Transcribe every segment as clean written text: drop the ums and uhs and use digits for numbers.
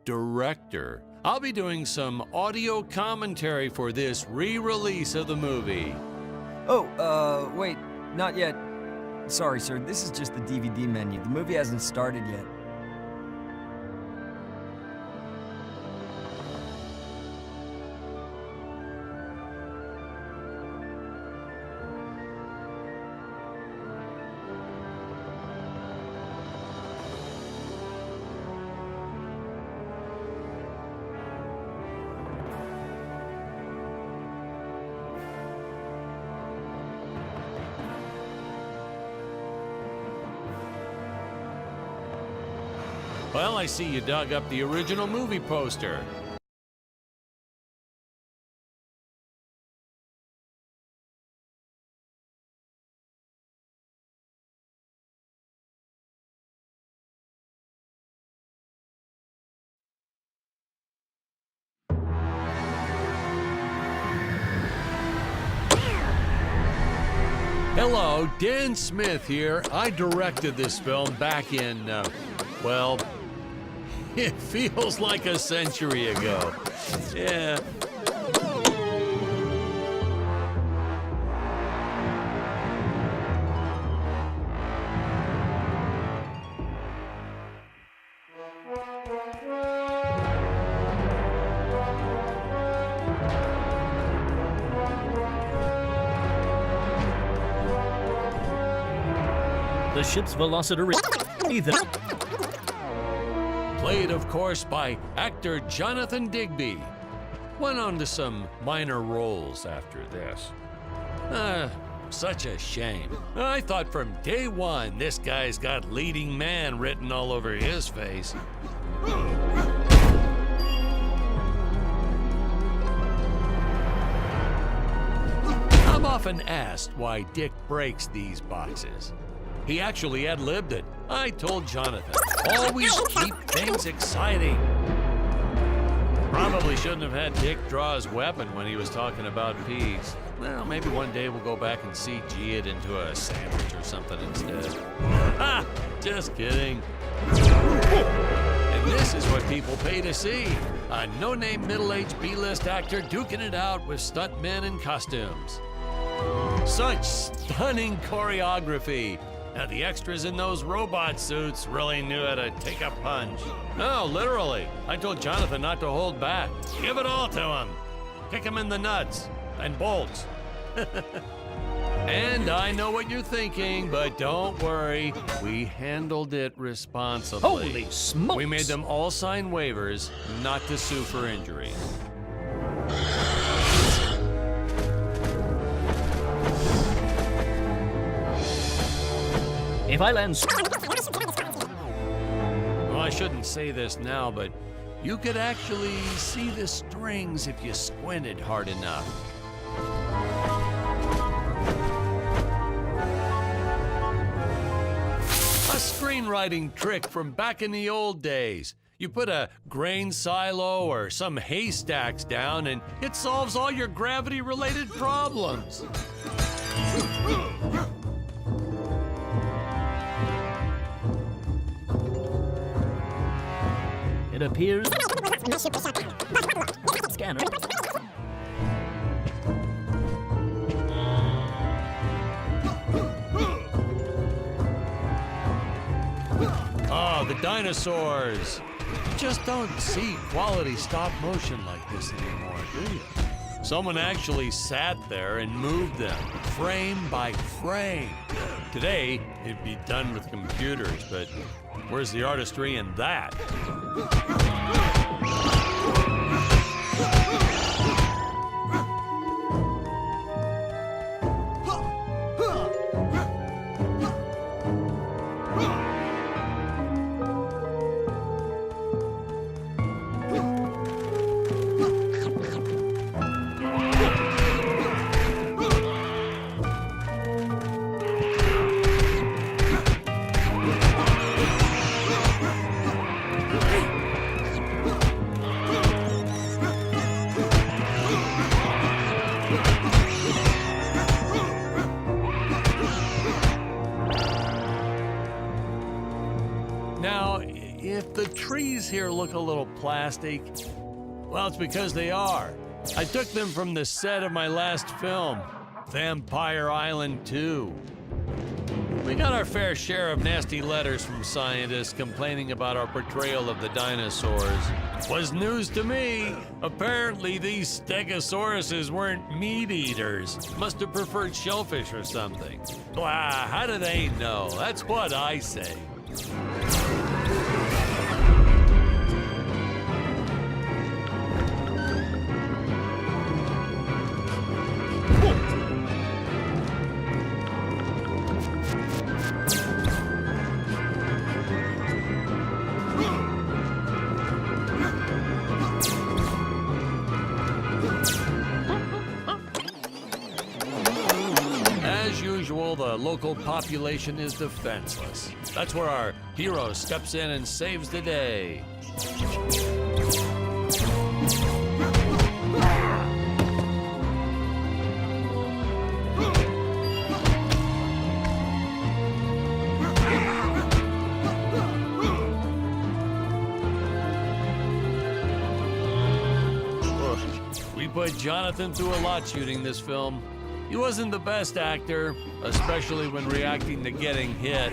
director. I'll be doing some audio commentary for this re-release of the movie. Oh, wait, not yet. Sorry, sir, this is just the DVD menu. The movie hasn't started yet. Well, I see you dug up the original movie poster. Hello, Dan Smith here. I directed this film back in, well, it feels like a century ago. Yeah. The ship's velocity Played, of course, by actor Jonathan Digby. Went on to some minor roles after this. Such a shame. I thought from day one this guy's got leading man written all over his face. I'm often asked why Dick breaks these boxes. He actually ad-libbed it. I told Jonathan, always keep things exciting. Probably shouldn't have had Dick draw his weapon when he was talking about peas. Well, maybe one day we'll go back and CG it into a sandwich or something instead. Ha! Just kidding. And this is what people pay to see. A no-name middle-aged B-list actor duking it out with stuntmen in costumes. Such stunning choreography. Now, the extras in those robot suits really knew how to take a punch. No, literally. I told Jonathan not to hold back. Give it all to him. Kick him in the nuts and bolts. And I know what you're thinking, but don't worry. We handled it responsibly. Holy smokes! We made them all sign waivers not to sue for injury. If I land... Well, I shouldn't say this now, but you could actually see the strings if you squinted hard enough. A screenwriting trick from back in the old days. You put a grain silo or some haystacks down and it solves all your gravity-related problems. It appears... Scanner. Oh, the dinosaurs. You just don't see quality stop motion like this anymore, do you? Someone actually sat there and moved them, frame by frame. Today, it'd be done with computers, but where's the artistry in that? trees here look a little plastic? Well, it's because they are. I took them from the set of my last film, Vampire Island 2. We got our fair share of nasty letters from scientists complaining about our portrayal of the dinosaurs. Was news to me. Apparently, these stegosauruses weren't meat eaters. Must have preferred shellfish or something. Blah, how do they know? That's what I say. As usual, the local population is defenseless. That's where our hero steps in and saves the day. We put Jonathan through a lot shooting this film. He wasn't the best actor, especially when reacting to getting hit.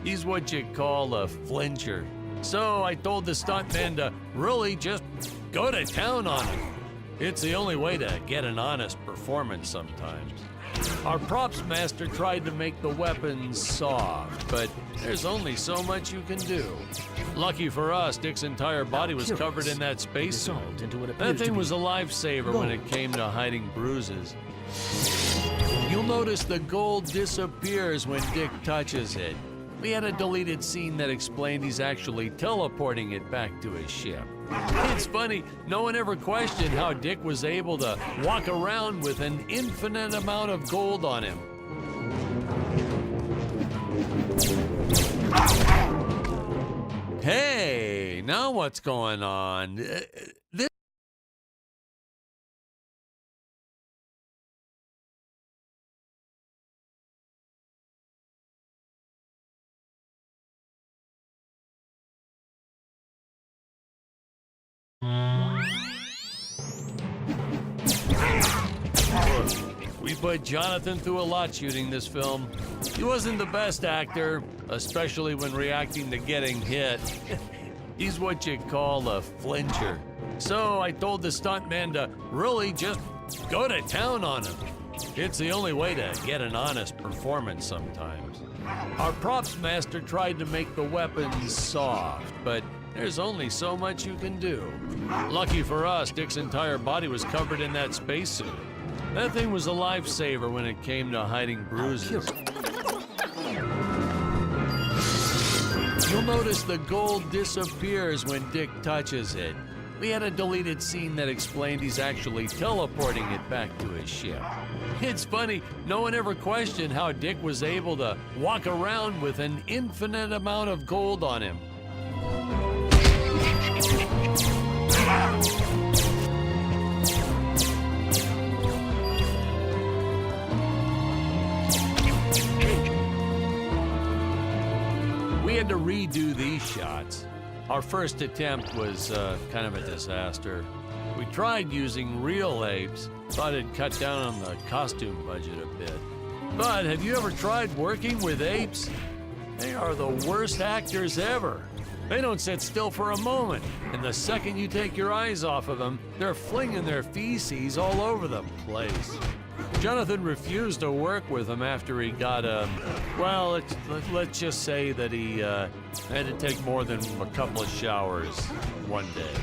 He's what you call a flincher. So I told the stuntman to really just go to town on him. It's the only way to get an honest performance sometimes. Our props master tried to make the weapons soft, but there's only so much you can do. Lucky for us, Dick's entire body was covered in that spacesuit. Dissolved into what That appears to thing be was a lifesaver when it came to hiding bruises. You'll notice the gold disappears when Dick touches it. We had a deleted scene that explained he's actually teleporting it back to his ship. It's funny, no one ever questioned how Dick was able to walk around with an infinite amount of gold on him. Hey, now what's going on? This We put Jonathan through a lot shooting this film. He wasn't the best actor, especially when reacting to getting hit. He's what you call a flincher. So I told the stuntman to really just go to town on him. It's the only way to get an honest performance sometimes. Our props master tried to make the weapons soft, but there's only so much you can do. Lucky for us, Dick's entire body was covered in that spacesuit. That thing was a lifesaver when it came to hiding bruises. You'll notice the gold disappears when Dick touches it. We had a deleted scene that explained he's actually teleporting it back to his ship. It's funny, no one ever questioned how Dick was able to walk around with an infinite amount of gold on him. We had to redo these shots. Our first attempt was kind of a disaster. We tried using real apes, thought it'd cut down on the costume budget a bit. But have you ever tried working with apes? They are the worst actors ever. They don't sit still for a moment, and the second you take your eyes off of them, they're flinging their feces all over the place. Jonathan refused to work with him after he got well, let's just say that he had to take more than a couple of showers one day.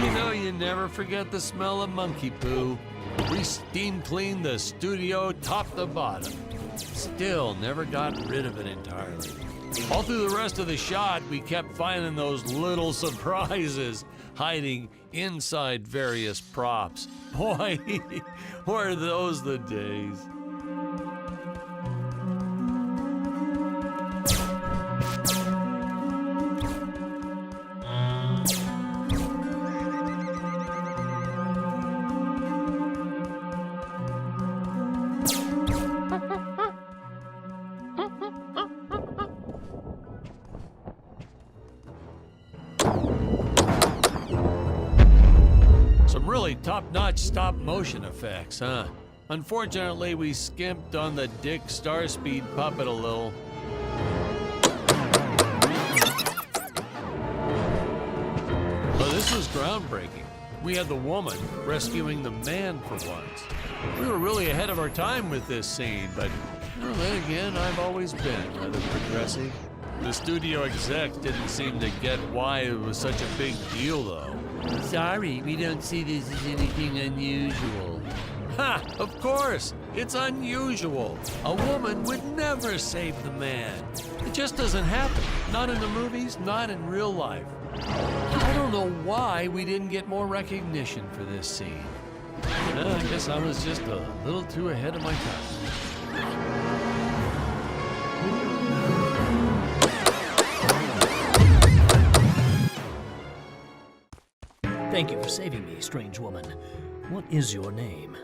You know, you never forget the smell of monkey poo. We steam cleaned the studio top to bottom. Still never got rid of it entirely. All through the rest of the shot, we kept finding those little surprises hiding inside various props. Boy, were those the days. Some really top-notch stop-motion effects, huh? Unfortunately, we skimped on the Dick Starspeed puppet a little. But this was groundbreaking. We had the woman rescuing the man for once. We were really ahead of our time with this scene, but well, then again, I've always been rather progressive. The studio execs didn't seem to get why it was such a big deal, though. Sorry, we don't see this as anything unusual. Ha! Of course! It's unusual. A woman would never save the man. It just doesn't happen. Not in the movies, not in real life. I don't know why we didn't get more recognition for this scene. I guess I was just a little too ahead of my time. Thank you for saving me, strange woman. What is your name?